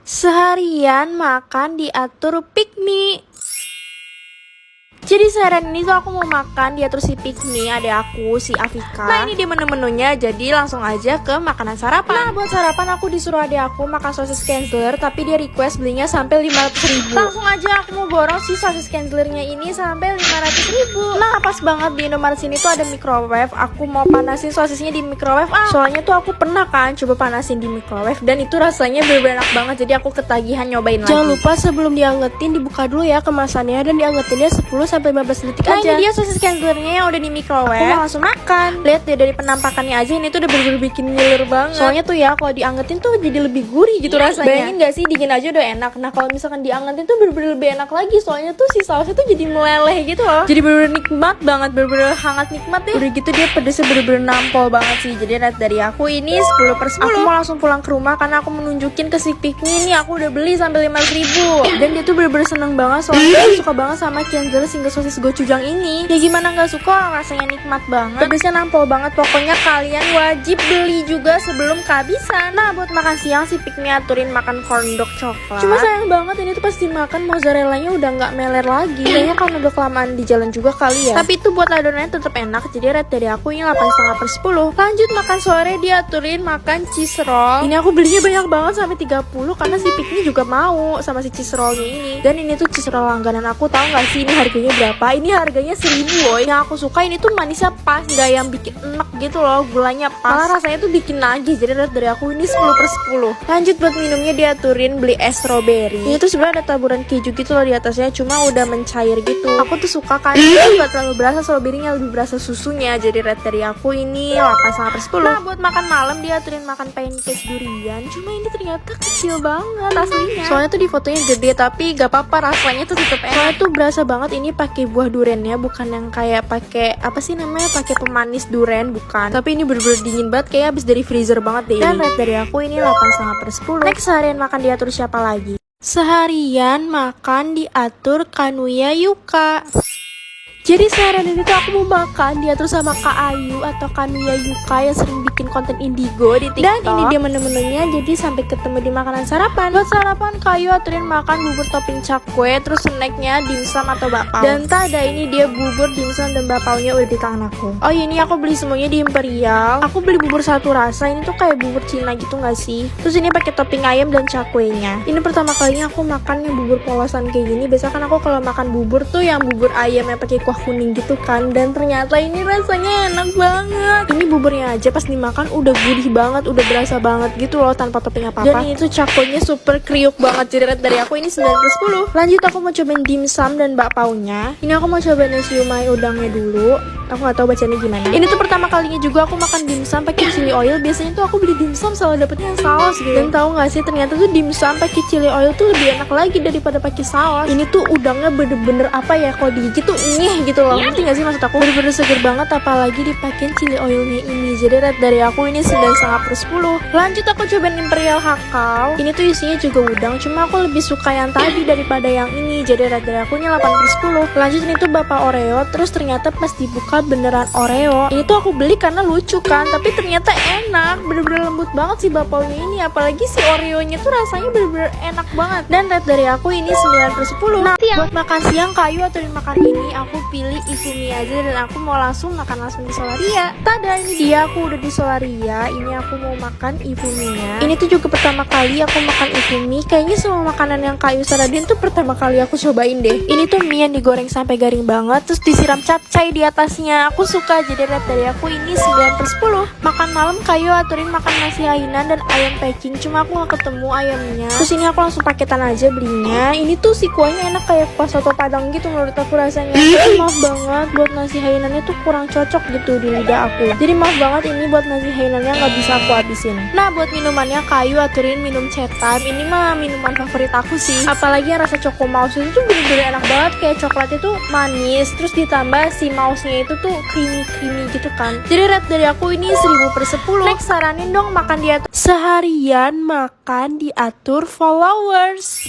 Seharian makan diatur pick me. Jadi seharian ini tuh aku mau makan diatur si pick me, adek aku, si Afika. Nah ini dia menu-menunya, jadi langsung aja ke makanan sarapan. Nah buat sarapan aku disuruh adek aku makan sosis Kenzler, tapi dia request belinya sampai 500.000. Langsung aja aku mau borong si sosis Kenzlernya ini sampai 500.000. Nah pas banget di Indomaret sini tuh ada microwave. Aku mau panasin sosisnya di microwave. Soalnya tuh aku pernah kan coba panasin di microwave dan itu rasanya bener-bener enak banget. Jadi aku ketagihan nyobain lagi. Jangan lupa sebelum diangetin dibuka dulu ya kemasannya dan diangetinnya 10-15 detik Nah aja. ini dia sosis Kenzlernya yang udah di microwave. Aku mau langsung makan. Lihat deh dari penampakannya aja, ini tuh udah bener-bener bikin ngiler banget. Soalnya tuh ya kalau diangetin tuh jadi lebih gurih gitu rasanya. Bayangin gak sih, dingin aja udah enak. Nah kalau misalkan diangetin tuh bener-bener lebih enak lagi. Soalnya tuh si sausnya tuh jadi meleleh gitu loh. Jadi bener-bener nikmat banget, bener-bener hangat nikmat deh. Udah gitu dia pedesnya bener-bener nampol banget sih. Jadi rate dari aku ini 10/10. Aku mau langsung pulang ke rumah karena aku menunjukin ke si Pick Me nih aku udah beli sampai 500.000. Dan dia tuh bener-bener seneng banget soalnya dia suka banget sama Kenzler single sosis gochujang ini. Ya gimana gak suka, rasanya nikmat banget, pedesnya nampol banget. Pokoknya kalian wajib beli juga sebelum kehabisan. Nah buat makan siang si Pick Me aturin makan corn dog coklat. Cuma sayang banget ini tuh pas dimakan mozzarellanya udah gak meler lagi. Kayaknya karena udah kelamaan di jalan juga kali ya. Tapi itu buat adonannya tetap enak. Jadi rate dari aku ini 8,5/10. Lanjut makan sore diaturin makan cheese roll. Ini aku belinya banyak banget sampai 30 karena si Pick Me juga mau sama si cheese rollnya ini. Dan ini tuh cheese roll langganan aku, tahu gak sih ini harganya berapa? Ini harganya 1.000 woy. Yang aku suka ini tuh manisnya pas, gak yang bikin enak gitu loh, gulanya pas. Malah rasanya tuh bikin nagih. Jadi rate dari aku ini 10/10. Lanjut buat minumnya diaturin beli es strawberry. Ini tuh sebenarnya ada taburan keju gitu loh di atasnya, cuma udah mencair gitu. Aku tuh suka kan, itu gak terlalu berasa strawberry-nya, lebih berasa susunya. Jadi rate dari aku ini 8,5/10. Nah buat makan malam diaturin makan pancake durian. Cuma ini ternyata kecil banget aslinya. Soalnya tuh di fotonya gede, tapi gak apa-apa, rasanya tuh tetep enak. Soalnya tuh berasa banget ini pakai buah duriannya, bukan yang kayak pakai apa sih namanya, pakai pemanis durian, bukan. Tapi ini bener-bener dingin banget, kayak abis dari freezer banget deh. Dan rate dari aku ini 8,5/10. Next, seharian makan diatur siapa lagi? Seharian makan diatur Kanuya Yuka. Jadi seharian ini tuh aku mau makan diatur sama Kak Ayu atau Kanuya Yuka yang sering bikin konten indigo di TikTok. Dan ini dia menu-menunya, jadi sampai ketemu di makanan sarapan. Buat sarapan Kak Ayu aturin makan bubur topping cakwe, terus snacknya dimsum atau bakpao. Dan tada ini dia bubur, dimsum, dan bakpaonya udah di tangan aku. Oh ini aku beli semuanya di Imperial. Aku beli bubur satu rasa, ini tuh kayak bubur Cina gitu gak sih? Terus ini pakai topping ayam dan cakwenya. Ini pertama kalinya aku makan yang bubur polosan kayak gini. Biasa kan aku kalau makan bubur tuh yang bubur ayamnya pakai kuah kuning gitu kan, dan ternyata ini rasanya enak banget. Ini buburnya aja pas dimakan udah gurih banget, udah berasa banget gitu loh tanpa topping apa-apa. Dan ini tuh cakonya super kriuk banget. Jadi rate dari aku ini 9/10. Lanjut aku mau cobain dimsum dan bakpaonya. Ini aku mau cobain siomay udangnya dulu. Aku gak tahu bacanya gimana. Ini tuh pertama kalinya juga aku makan dimsum pakai chili oil. Biasanya tuh aku beli dimsum selalu dapetnya yang saus gitu. Dan tahu gak sih ternyata tuh dimsum pakai chili oil tuh lebih enak lagi daripada pakai saus. Ini tuh udangnya bener-bener apa ya, kalau digigit tuh nyeh gitu loh. Ngerti gak sih maksud aku? Bener-bener seger banget apalagi dipakein chili oilnya ini. Jadi rate dari aku ini 9,5/10. Lanjut aku cobain Imperial Hakau. Ini tuh isinya juga udang, cuma aku lebih suka yang tadi daripada yang ini. Jadi rate dari aku ini 8/10. Lanjut ini tuh bapak Oreo. Terus ternyata pas dibuka beneran Oreo. Ini tuh aku beli karena lucu kan, tapi ternyata enak, bener-bener lembut banget sih bapaunya ini. Apalagi si Oreonya tuh rasanya bener-bener enak banget. Dan rate dari aku ini 9/10. Nah buat makan siang Kayu atau makan ini aku pilih Ifumi aja, dan aku mau langsung di Solaria. Tada ini dia, aku udah di Solaria. Ini aku mau makan Ifuminya. Ini tuh juga pertama kali aku makan Ifumi. Kayaknya semua makanan yang Kayu saranin tuh pertama kali aku cobain deh. Ini tuh mie yang digoreng sampai garing banget, terus disiram capcay di atasnya. Aku suka, jadi rate dari aku ini 9/10. Makan malam Kayu aturin makan nasi hainan dan ayam packing, cuma aku gak ketemu ayamnya. Terus ini aku langsung paketan aja belinya. Ini tuh si kuahnya enak kayak kuah soto padang gitu menurut aku rasanya. Tapi maaf banget buat nasi hainannya tuh kurang cocok gitu di lidah aku. Jadi maaf banget ini buat nasi hainannya gak bisa aku habisin. Nah buat minumannya Kayu aturin minum cetan. Ini mah minuman favorit aku sih. Apalagi yang rasa choco mouse itu tuh bener-bener enak banget. Kayak coklatnya tuh manis, terus ditambah si mouse-nya itu tuh creamy gitu kan. Jadi rate dari aku ini 1000/10. Next, saranin dong makan diatur. Seharian makan diatur followers.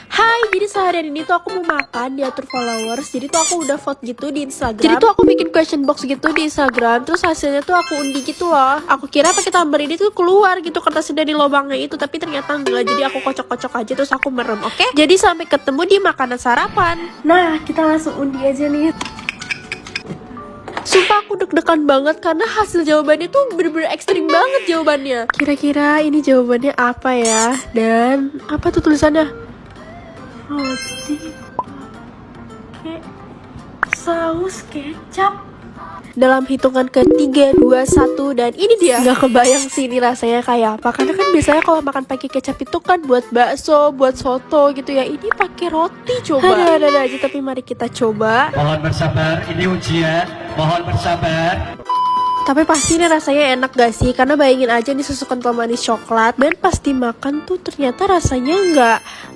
Hai, jadi seharian ini tuh aku mau makan diatur followers. Jadi tuh aku udah vote gitu di Instagram. Jadi tuh aku bikin question box gitu di Instagram. Terus hasilnya tuh aku undi gitu loh. Aku kira pakai tumbler ini tuh keluar gitu kertasnya dari lubangnya itu, tapi ternyata enggak. Jadi aku kocok-kocok aja terus aku merem, oke? Jadi sampai ketemu di makanan sarapan. Nah, kita langsung undi aja nih. Sumpah aku deg-degan banget karena hasil jawabannya tuh bener-bener ekstrim banget jawabannya. Kira-kira ini jawabannya apa ya? Dan apa tuh tulisannya? Roti pakai saus kecap. Dalam hitungan ke 3, 2, 1 dan ini dia. Nggak kebayang sih ini rasanya kayak apa. Karena kan biasanya kalau makan pakai kecap itu kan buat bakso, buat soto gitu ya. Ini pakai roti coba. Ada aja tapi mari kita coba. Mohon bersabar, ini ujian. Mohon bersabar. Tapi pasti ini rasanya enak gak sih? Karena bayangin aja ini susu kental manis coklat. Dan pas dimakan tuh ternyata rasanya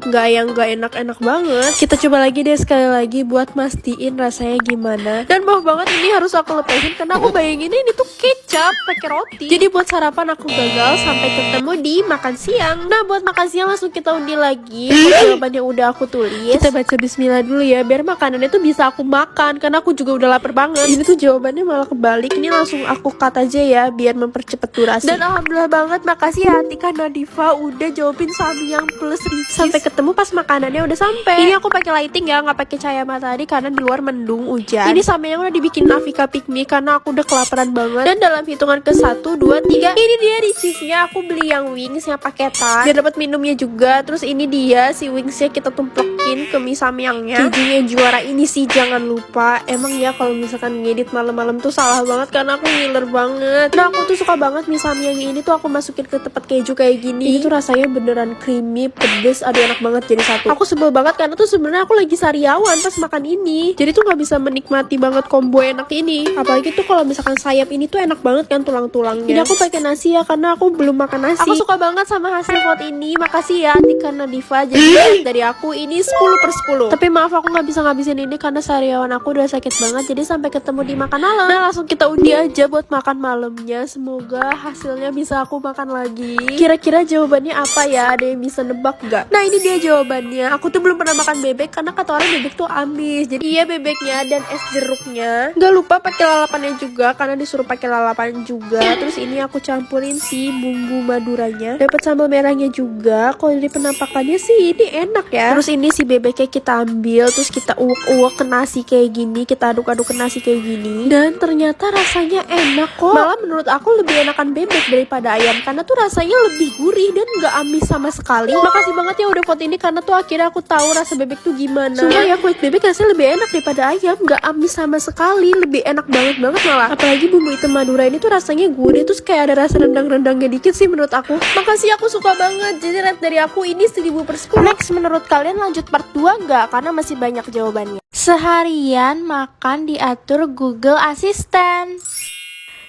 nggak enak-enak banget. Kita coba lagi deh sekali lagi buat mastiin rasanya gimana. Dan mau banget ini harus aku lepasin karena aku bayangin ini tuh kecap pakai roti. Jadi buat sarapan aku gagal sampai ketemu di makan siang. Nah buat makan siang langsung kita undi lagi. Jawabannya udah aku tulis. Kita baca bismillah dulu ya biar makanannya tuh bisa aku makan karena aku juga udah lapar banget. Ini tuh jawabannya malah kebalik. Ini langsung aku cut aja ya biar mempercepat durasi. Dan alhamdulillah banget makasih ya Atika Nadifa udah jawabin Samyang plus Ricis. Sampai ketemu pas makanannya udah sampai. Ini aku pakai lighting ya, nggak pakai cahaya matahari karena di luar mendung hujan. Ini Samyang udah dibikin Nafika Pick Me karena aku udah kelaparan banget. Dan dalam hitungan ke 1, 2, 3 ini dia Ricisnya. Aku beli yang wings yang paketan biar dapat minumnya juga. Terus ini dia si wingsnya kita tumplekin ke mie Samyangnya. Kejunya juara ini sih jangan lupa. Emang ya kalau misalkan ngedit malam-malam tuh salah banget karena aku ngiler banget. Nah aku tuh suka banget mie Samyang ini tuh aku masukin ke tempat keju kayak gini. Ini tuh rasanya beneran creamy, pedes, aduh enak banget jadi satu. Aku sebel banget karena tuh sebenarnya aku lagi sariawan pas makan ini. Jadi tuh nggak bisa menikmati banget combo enak ini. Apalagi tuh kalau misalkan sayap ini tuh enak banget kan tulang-tulangnya. Ini aku pakai nasi ya karena aku belum makan nasi. Aku suka banget sama hasil vote ini. Makasih ya Atika Nadifa. Jadi dari aku ini 10/10. Tapi maaf aku nggak bisa ngabisin ini karena sariawan aku udah sakit banget. Jadi sampai ketemu di makan malam. Nah langsung kita undi aja buat makan malamnya. Semoga hasilnya bisa aku makan lagi. Kira-kira jawabannya apa ya? Ada yang bisa nebak gak? Nah ini dia jawabannya. Aku tuh belum pernah makan bebek karena kata orang bebek tuh amis. Jadi iya bebeknya dan es jeruknya. Gak lupa pakai lalapannya juga karena disuruh pakai lalapan juga. Terus ini aku campurin si bumbu maduranya. Dapat sambal merahnya juga. Kalau dari penampakannya sih ini enak ya. Terus ini si bebeknya kita ambil terus kita uwek-uwek ke nasi kayak gini. Kita aduk-aduk ke nasi kayak gini. Dan ternyata rasanya enak kok. Malah menurut aku lebih enakan bebek daripada ayam karena tuh rasanya lebih gurih dan gak amis sama sekali. Makasih banget ya udah vote ini karena tuh akhirnya aku tahu rasa bebek tuh gimana. Sumpah ya kulit bebek rasanya lebih enak daripada ayam, gak amis sama sekali, lebih enak banget malah. Apalagi bumbu hitam Madura ini tuh rasanya gurih terus kayak ada rasa rendang-rendangnya dikit sih menurut aku. Makasih aku suka banget. Jadi rate dari aku ini 1000/10. Next menurut kalian lanjut part 2 gak? Karena masih banyak jawabannya. Seharian makan diatur Google Assistant.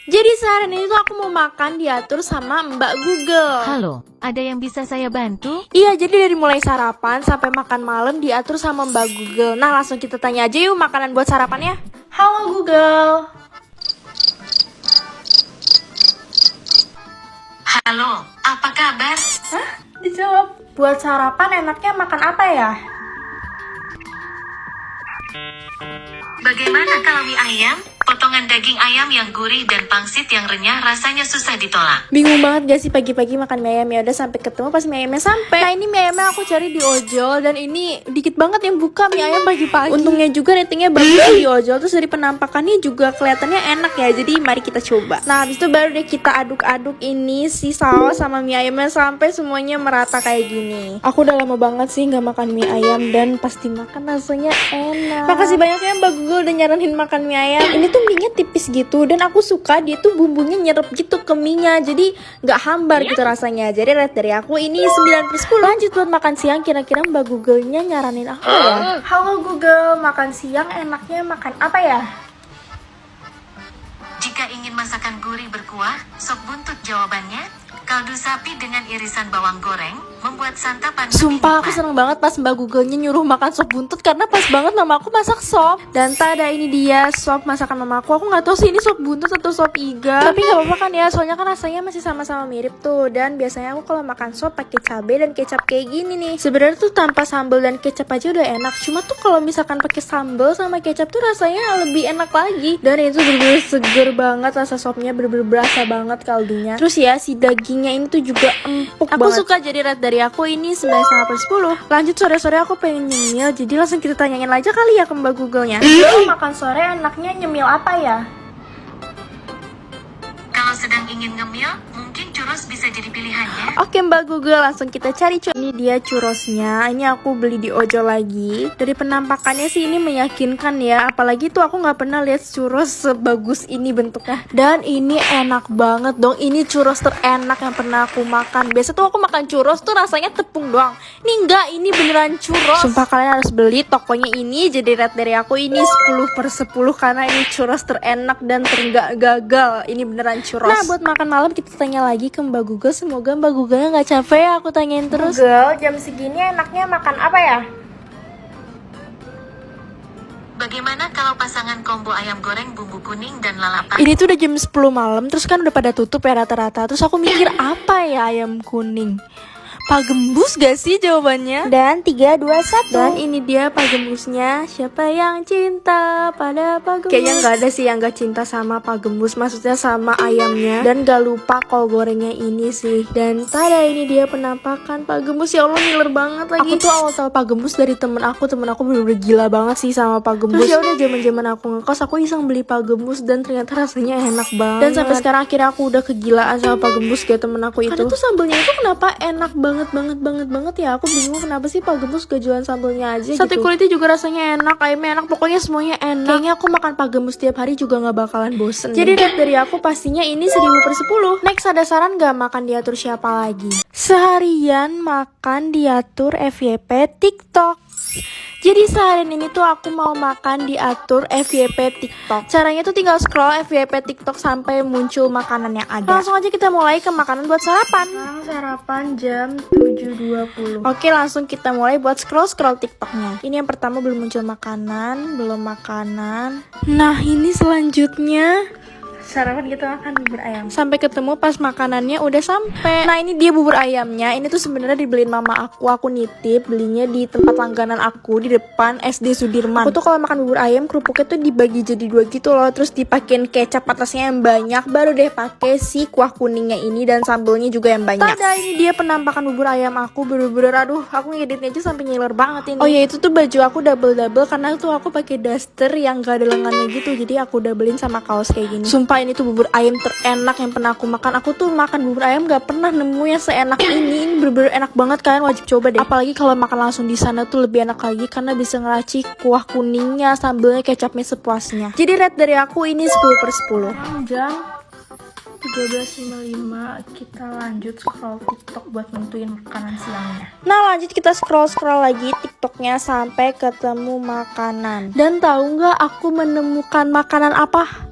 Jadi seharian ini tuh aku mau makan diatur sama Mbak Google. Halo, ada yang bisa saya bantu? Iya, jadi dari mulai sarapan sampai makan malam diatur sama Mbak Google. Nah, langsung kita tanya aja yuk makanan buat sarapannya. Halo Google. Halo, apa kabar? Hah? Dijawab. Buat sarapan enaknya makan apa ya? Bagaimana kalau mie ayam? Potongan daging ayam yang gurih dan pangsit yang renyah rasanya susah ditolak. Bingung banget gak sih pagi-pagi makan mie ayam? Ya udah sampai ketemu pas mie ayamnya sampai. Nah ini mie ayamnya aku cari di ojol dan ini dikit banget yang buka mie ayam pagi-pagi. Untungnya juga ratingnya bagus di ojol. Terus dari penampakannya juga kelihatannya enak ya. Jadi mari kita coba. Nah habis itu baru deh kita aduk-aduk ini si saus sama mie ayamnya sampai semuanya merata kayak gini. Aku udah lama banget sih nggak makan mie ayam dan pasti makan rasanya enak. Makasih banyak ya Mbak Google udah nyaranin makan mie ayam. Ini tuh mie-nya tipis gitu dan aku suka dia tuh bumbunya nyerep gitu ke mie-nya, jadi nggak hambar gitu rasanya. Jadi rate dari aku ini 9/10. Lanjut buat makan siang, kira-kira Mbak Google-nya nyaranin apa ya? Halo Google, makan siang enaknya makan apa ya? Jika ingin masakan gurih berkuah, sop buntut jawabannya. Kaldu sapi dengan irisan bawang goreng, membuat buat santapan. Sumpah aku seneng banget pas Mbak Google-nya nyuruh makan sop buntut karena pas banget mama aku masak sop. Dan tada, ini dia sop masakan mama aku. Aku nggak tahu sih ini sop buntut atau sop iga. Tapi nggak apa-apa kan ya, soalnya kan rasanya masih sama-sama mirip tuh. Dan biasanya aku kalau makan sop pakai cabai dan kecap kayak gini nih. Sebenarnya tuh tanpa sambal dan kecap aja udah enak. Cuma tuh kalau misalkan pakai sambal sama kecap tuh rasanya lebih enak lagi. Dan itu bener-bener seger banget, rasa sopnya bener-bener berasa banget kaldunya. Terus ya si dagingnya ini tuh juga empuk banget. Aku suka, jadi rate dari aku ini 9,5/10. Lanjut, sore-sore aku pengen nyemil, jadi langsung kita tanyain aja kali ya ke Mbak Google-nya. Makan sore enaknya nyemil apa ya? Kalau sedang ingin ngemil, mungkin churros bisa jadi pilihannya. Oke Mbak Google, langsung kita cari. Ini dia churrosnya. Ini aku beli di ojol lagi. Dari penampakannya sih ini meyakinkan ya. Apalagi tuh aku nggak pernah lihat churros sebagus ini bentuknya. Dan ini enak banget dong. Ini churros terenak yang pernah aku makan. Biasa tuh aku makan churros tuh rasanya tepung doang. Ini enggak, ini beneran churros. Sumpah kalian harus beli tokonya ini. Jadi rate dari aku ini 10/10 karena ini churros terenak dan terenggak gagal. Ini beneran churros. Nah buat makan malam kita tanya lagi ke Mbak Google. Semoga Mbak Google nggak capek ya aku tanyain terus. Google, jam segini enaknya makan apa ya? Bagaimana kalau pasangan combo ayam goreng bumbu kuning dan lalapan? Ini tuh udah jam 10 malam, terus kan udah pada tutup ya rata-rata. Terus aku mikir apa ya ayam kuning? Pak Gembus gak sih jawabannya? Dan 3, 2, 1. Dan ini dia Pak Gembusnya. Siapa yang cinta pada Pak Gembus? Kayaknya gak ada sih yang gak cinta sama Pak Gembus. Maksudnya sama ayamnya. Dan gak lupa kol gorengnya ini sih. Dan tada, ini dia penampakan Pak Gembus. Ya Allah, ngiler banget lagi. Aku tuh awal tahu Pak Gembus dari temen aku. Temen aku bener-bener gila banget sih sama Pak Gembus. Terus ya udah zaman aku ngekos, aku iseng beli Pak Gembus. Dan ternyata rasanya enak banget. Dan sampai sekarang akhirnya aku udah kegilaan sama Pak Gembus kayak temen aku itu. Karena tuh sambelnya itu kenapa enak banget ya. Aku bingung kenapa sih Pak Gembus gak jualan sambelnya aja. Sate gitu. Kulitnya juga rasanya enak, ayamnya enak, pokoknya semuanya enak. Kayaknya aku makan Pak Gembus tiap hari juga gak bakalan bosen. Jadi rate dari aku pastinya ini 1000/10. Next, ada saran gak makan diatur siapa lagi? Seharian makan diatur FYP TikTok. Jadi seharian ini tuh aku mau makan diatur FYP TikTok. Caranya tuh tinggal scroll FYP TikTok sampai muncul makanan yang ada. Langsung aja kita mulai ke makanan buat sarapan. Sekarang sarapan jam 7.20. Oke, langsung kita mulai buat scroll TikToknya. Ini yang pertama belum muncul makanan, belum makanan. Nah ini selanjutnya sarapan kita makan bubur ayam. Sampai ketemu pas makanannya udah sampai. Nah ini dia bubur ayamnya. Ini tuh sebenarnya dibeliin mama aku. Aku nitip belinya di tempat langganan aku di depan SD Sudirman. Aku tuh kalau makan bubur ayam kerupuknya tuh dibagi jadi 2 gitu loh. Terus dipakein kecap atasnya yang banyak. Baru deh pakai si kuah kuningnya ini dan sambelnya juga yang banyak. Tada, ini dia penampakan bubur ayam aku. Bener-bener aduh, aku ngeditnya aja sampai ngiler banget ini. Oh ya, itu tuh baju aku double karena tuh aku pakai daster yang gak ada lengannya gitu. Jadi aku double-in sama kaos kayak gini. Sumpah ini tuh bubur ayam terenak yang pernah aku makan. Aku tuh makan bubur ayam gak pernah nemu yang seenak ini. Ini bener-bener enak banget, kalian wajib coba deh. Apalagi kalau makan langsung di sana tuh lebih enak lagi karena bisa ngeracik kuah kuningnya, sambelnya, kecapnya sepuasnya. Jadi rate dari aku ini 10/10. Jam 13.55 kita lanjut scroll TikTok buat nentuin makanan siangnya. Nah lanjut kita scroll lagi TikToknya sampai ketemu makanan. Dan tahu nggak aku menemukan makanan apa?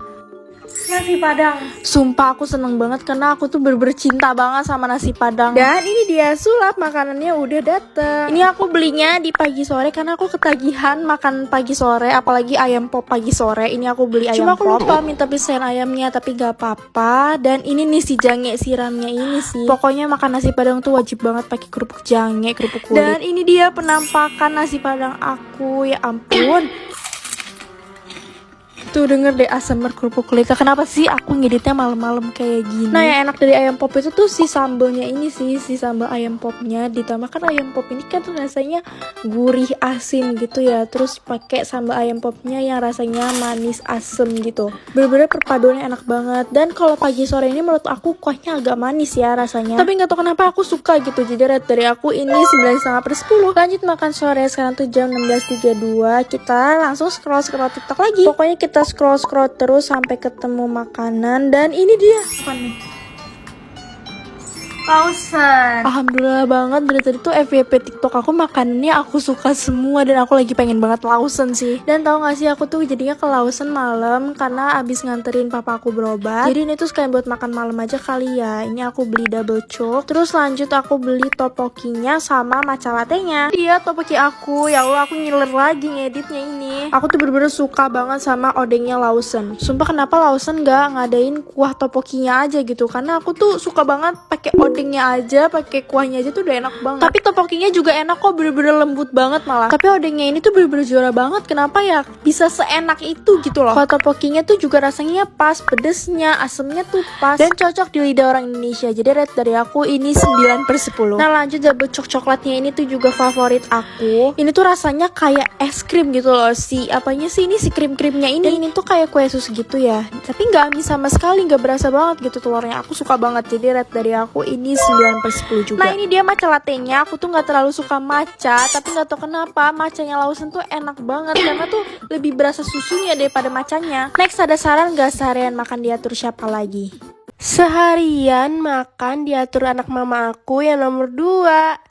Nasi Padang. Sumpah aku seneng banget karena aku tuh bener-bener cinta banget sama nasi Padang. Dan ini dia sulap makanannya udah dateng. Ini aku belinya di pagi sore karena aku ketagihan makan pagi sore, apalagi ayam pop pagi sore. Ini aku beli ayam pop. Cuma aku lupa minta pisahin ayamnya, tapi gak apa-apa. Dan ini nih si jange siramnya ini sih. Pokoknya makan nasi Padang tuh wajib banget pakai kerupuk jange, kerupuk kulit. Dan ini dia penampakan nasi Padang aku, ya ampun. Tuh denger deh ASMR kerupuk kulitnya. Kenapa sih aku ngeditnya malam-malam kayak gini? Nah yang enak dari ayam pop itu tuh si sambelnya ini sih, si sambal ayam popnya. Ditambahkan ayam pop ini kan tuh rasanya gurih asin gitu ya. Terus pakai sambal ayam popnya yang rasanya manis asem gitu. Bener-bener perpaduannya enak banget. Dan kalau pagi sore ini menurut aku kuahnya agak manis ya rasanya. Tapi nggak tahu kenapa aku suka gitu. Jadi rate dari aku ini 9,5/10. Lanjut makan sore, sekarang tuh jam 16.32. Kita langsung scroll TikTok lagi. Pokoknya kita scroll terus sampai ketemu makanan. Dan ini dia apa nih? Lawson. Alhamdulillah banget, dari tadi tuh FYP TikTok aku makanannya aku suka semua dan aku lagi pengen banget Lawson sih. Dan tau gak sih aku tuh jadinya ke Lawson malam karena abis nganterin papa aku berobat. Jadi ini tuh sekalian buat makan malam aja kali ya. Ini aku beli double chook, terus lanjut aku beli topokinya sama matcha latte-nya. Iya topoki aku, ya Allah aku ngiler lagi ngeditnya ini. Aku tuh bener-bener suka banget sama odengnya Lawson. Sumpah kenapa Lawson gak ngadain kuah topokinya aja gitu, karena aku tuh suka banget pakai odengnya aja, pakai kuahnya aja tuh udah enak banget. Tapi topokinya juga enak kok, bener-bener lembut banget malah. Tapi odengnya ini tuh bener-bener juara banget. Kenapa ya bisa seenak itu gitu loh. Kalau topokinya tuh juga rasanya pas, pedesnya, asemnya tuh pas dan cocok di lidah orang Indonesia. Jadi rate dari aku ini 9/10. Nah lanjut double chook coklatnya ini tuh juga favorit aku. Ini tuh rasanya kayak es krim gitu loh, si apanya sih ini, si krim-krimnya ini. Dan ini tuh kayak kue sus gitu ya, tapi nggak amis sama sekali, nggak berasa banget gitu telurnya. Aku suka banget, jadi rate dari aku ini 9/10 juga. Nah ini dia matcha latte-nya. Aku tuh nggak terlalu suka matcha, tapi nggak tahu kenapa matchanya Lawson tuh enak banget karena tuh lebih berasa susunya daripada matchanya. Next, ada saran gak seharian makan diatur siapa lagi? Seharian makan diatur anak mama aku yang nomor 2.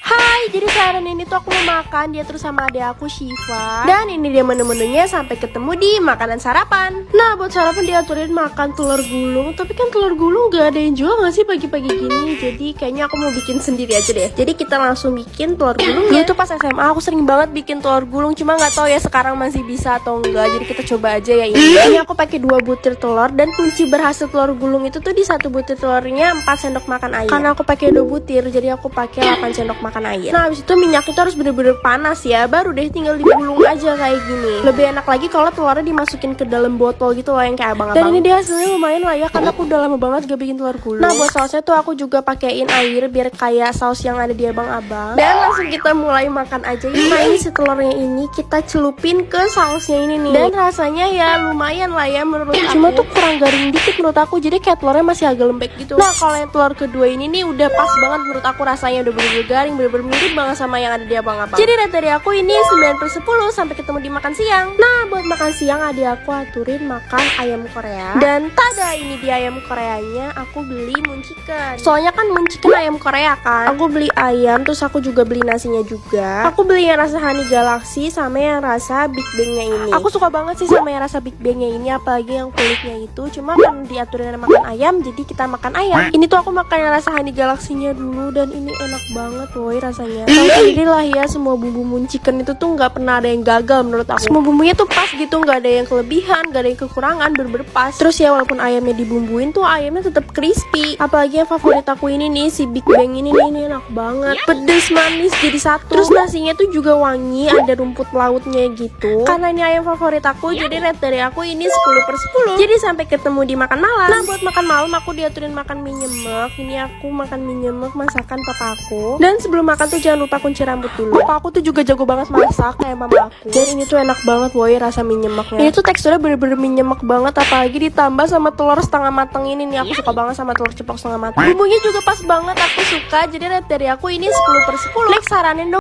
Hai, jadi seharian ini tuh aku mau makan dia terus sama adik aku Shiva. Dan ini dia menu-menunya sampai ketemu di makanan sarapan. Nah buat sarapan diaturin makan telur gulung, tapi kan telur gulung gak ada yang jual gak sih pagi-pagi gini. Jadi kayaknya aku mau bikin sendiri aja deh. Jadi kita langsung bikin telur gulung. Dulu tuh pas SMA aku sering banget bikin telur gulung, cuma gak tahu ya sekarang masih bisa atau enggak. Jadi kita coba aja ya ini. Ini aku pakai 2 butir telur, dan kunci berhasil telur gulung itu tuh di 1 butir telurnya 4 sendok makan air. Karena aku pakai 2 butir, jadi aku pakai 8 sendok makan air. Nah habis itu minyak itu harus bener-bener panas ya, baru deh tinggal digulung aja kayak gini. Lebih enak lagi kalau telurnya dimasukin ke dalam botol gitu loh, yang kayak abang-abang. Dan ini dia hasilnya lumayan lah ya, karena aku udah lama banget gak bikin telur gulung. Nah buat sausnya tuh aku juga pakein air biar kayak saus yang ada di abang-abang. Dan langsung kita mulai makan aja ya. Nah ini si telurnya ini kita celupin ke sausnya ini nih. Dan rasanya ya lumayan lah ya menurut aku. Cuma tuh kurang garing dikit menurut aku, jadi kayak telurnya masih agak lembek gitu. Nah kalau yang telur kedua ini nih udah pas banget menurut aku, rasanya udah bener-bener garing, bener-bener mirip banget sama yang ada di abang-abang. Jadi rate dari aku ini 9/10. Sampai ketemu di makan siang. Nah buat makan siang adik aku aturin makan ayam Korea. Dan tada, ini dia ayam Koreanya. Aku beli Moon Chicken. Soalnya kan Moon Chicken ayam Korea kan. Aku beli ayam, terus aku juga beli nasinya juga. Aku beli yang rasa Honey Galaxy sama yang rasa Big Bangnya ini. Aku suka banget sih sama yang rasa Big Bangnya ini, apalagi yang kulitnya itu. Cuma kan diaturin makan ayam, jadi kita makan ayam. Ini tuh aku makan yang rasa Honey Galaxy-nya dulu, dan ini enak banget woy rasanya. Tahu sendiri lah ya, semua bumbu Moon Chicken itu tuh nggak pernah ada yang gagal menurut aku. Semua bumbunya tuh pas gitu, nggak ada yang kelebihan, nggak ada yang kekurangan, bener-bener pas. Terus ya walaupun ayamnya dibumbuin tuh ayamnya tetap crispy. Apalagi yang favorit aku ini nih, si Big Bang ini nih, ini enak banget, pedes manis jadi satu. Terus nasinya tuh juga wangi, ada rumput lautnya gitu. Karena ini ayam favorit aku, jadi rate dari aku ini 10/10. Jadi sampai ketemu di makan malam. Nah buat makan malam aku diaturin makan mie nyemek. Ini aku makan mie nyemek masakan papa aku. Dan sebelum makan tuh jangan lupa kunci rambut dulu. Papa aku tuh juga jago banget masak kayak mama aku. Dan ini tuh enak banget woy rasa mie nyemeknya. Ini tuh teksturnya bener-bener mie nyemek banget, apalagi ditambah sama telur setengah mateng ini nih. Aku suka banget sama telur ceplok setengah mateng. Bumbunya juga pas banget, aku suka. Jadi rate dari aku ini 10/10. Next saranin dong